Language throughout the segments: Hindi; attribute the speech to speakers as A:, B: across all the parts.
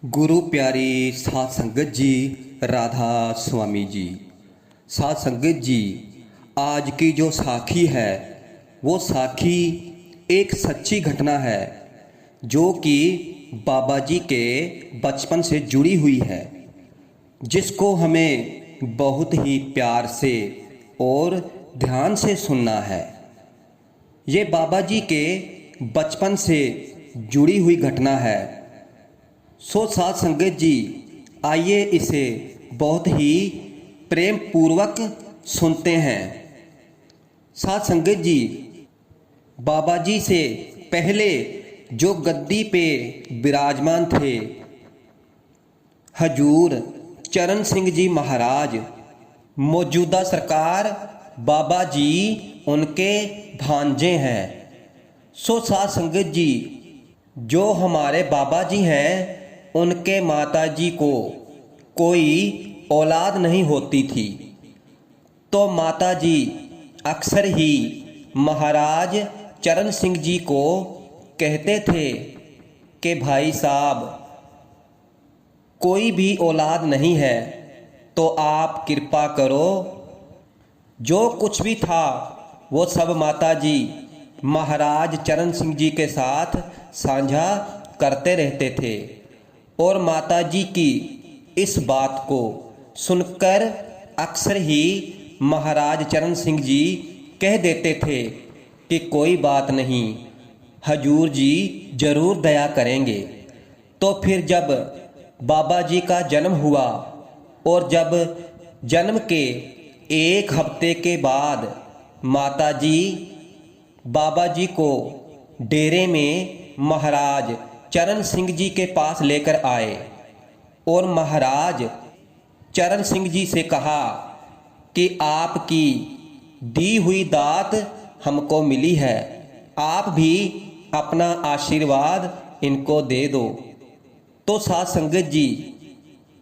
A: गुरु प्यारी साध संगत जी, राधा स्वामी जी। साध संगत जी, आज की जो साखी है वो साखी एक सच्ची घटना है जो कि बाबा जी के बचपन से जुड़ी हुई है, जिसको हमें बहुत ही प्यार से और ध्यान से सुनना है। ये बाबा जी के बचपन से जुड़ी हुई घटना है। सो साध संगत जी, आइए इसे बहुत ही प्रेम पूर्वक सुनते हैं। साध संगत जी, बाबा जी से पहले जो गद्दी पे विराजमान थे हजूर चरण सिंह जी महाराज, मौजूदा सरकार बाबा जी उनके भांजे हैं। सो साध संगत जी, जो हमारे बाबा जी हैं उनके माता जी को कोई औलाद नहीं होती थी, तो माता जी अक्सर ही महाराज चरण सिंह जी को कहते थे कि भाई साहब, कोई भी औलाद नहीं है तो आप कृपा करो। जो कुछ भी था वो सब माता जी महाराज चरण सिंह जी के साथ साझा करते रहते थे, और माता जी की इस बात को सुनकर अक्सर ही महाराज चरण सिंह जी कह देते थे कि कोई बात नहीं, हजूर जी जरूर दया करेंगे। तो फिर जब बाबा जी का जन्म हुआ और जब जन्म के एक हफ्ते के बाद माता जी बाबा जी को डेरे में महाराज चरण सिंह जी के पास लेकर आए और महाराज चरण सिंह जी से कहा कि आपकी दी हुई दात हमको मिली है, आप भी अपना आशीर्वाद इनको दे दो। तो साध संगत जी,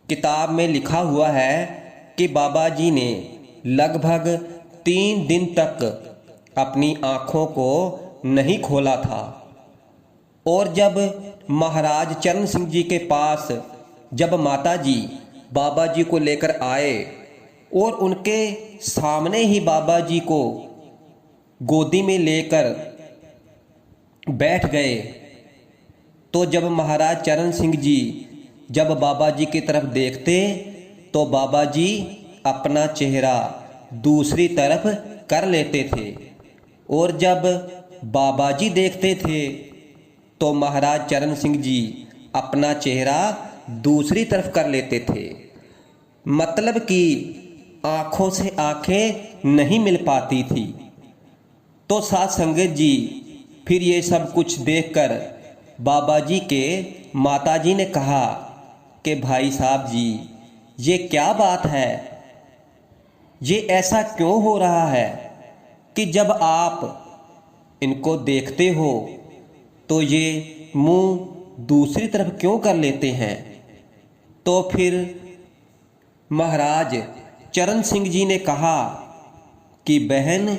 A: किताब में लिखा हुआ है कि बाबा जी ने लगभग 3 दिन तक अपनी आँखों को नहीं खोला था, और जब महाराज चरण सिंह जी के पास जब माता जी बाबा जी को लेकर आए और उनके सामने ही बाबा जी को गोदी में लेकर बैठ गए, तो जब महाराज चरण सिंह जी जब बाबा जी की तरफ देखते तो बाबा जी अपना चेहरा दूसरी तरफ कर लेते थे, और जब बाबा जी देखते थे तो महाराज चरण सिंह जी अपना चेहरा दूसरी तरफ कर लेते थे। मतलब कि आँखों से आँखें नहीं मिल पाती थी। तो साध संगत जी, फिर ये सब कुछ देखकर बाबा जी के माता जी ने कहा कि भाई साहब जी, ये क्या बात है, ये ऐसा क्यों हो रहा है कि जब आप इनको देखते हो तो ये मुंह दूसरी तरफ क्यों कर लेते हैं। तो फिर महाराज चरण सिंह जी ने कहा कि बहन,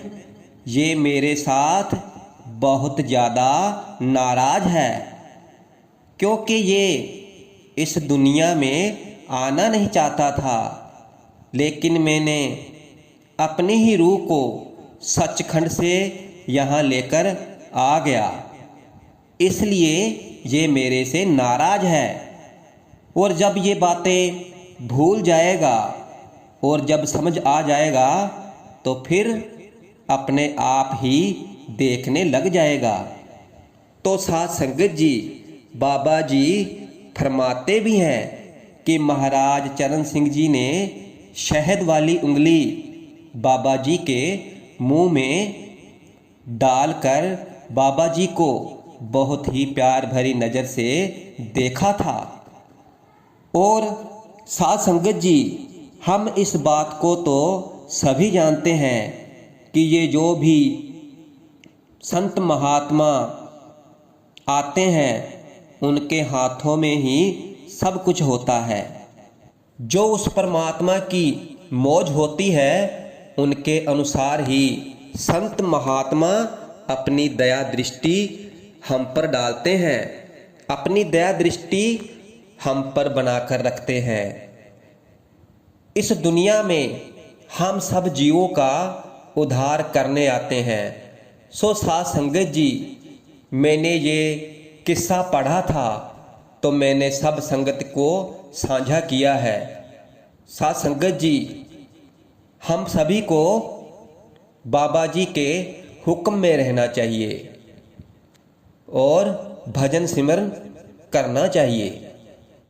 A: ये मेरे साथ बहुत ज़्यादा नाराज है, क्योंकि ये इस दुनिया में आना नहीं चाहता था, लेकिन मैंने अपनी ही रूह को सचखंड से यहाँ लेकर आ गया, इसलिए ये मेरे से नाराज है। और जब ये बातें भूल जाएगा और जब समझ आ जाएगा तो फिर अपने आप ही देखने लग जाएगा। तो साध संगत जी, बाबा जी फरमाते भी हैं कि महाराज चरण सिंह जी ने शहद वाली उंगली बाबा जी के मुंह में डालकर बाबा जी को बहुत ही प्यार भरी नज़र से देखा था। और साध संगत जी, हम इस बात को तो सभी जानते हैं कि ये जो भी संत महात्मा आते हैं उनके हाथों में ही सब कुछ होता है। जो उस परमात्मा की मौज होती है उनके अनुसार ही संत महात्मा अपनी दया दृष्टि हम पर डालते हैं। अपनी दया दृष्टि हम पर बनाकर रखते हैं। इस दुनिया में हम सब जीवों का उद्धार करने आते हैं। सो साध संगत जी, मैंने ये किस्सा पढ़ा था तो मैंने सब संगत को साझा किया है। साध संगत जी, हम सभी को बाबा जी के हुक्म में रहना चाहिए और भजन सिमरन करना चाहिए।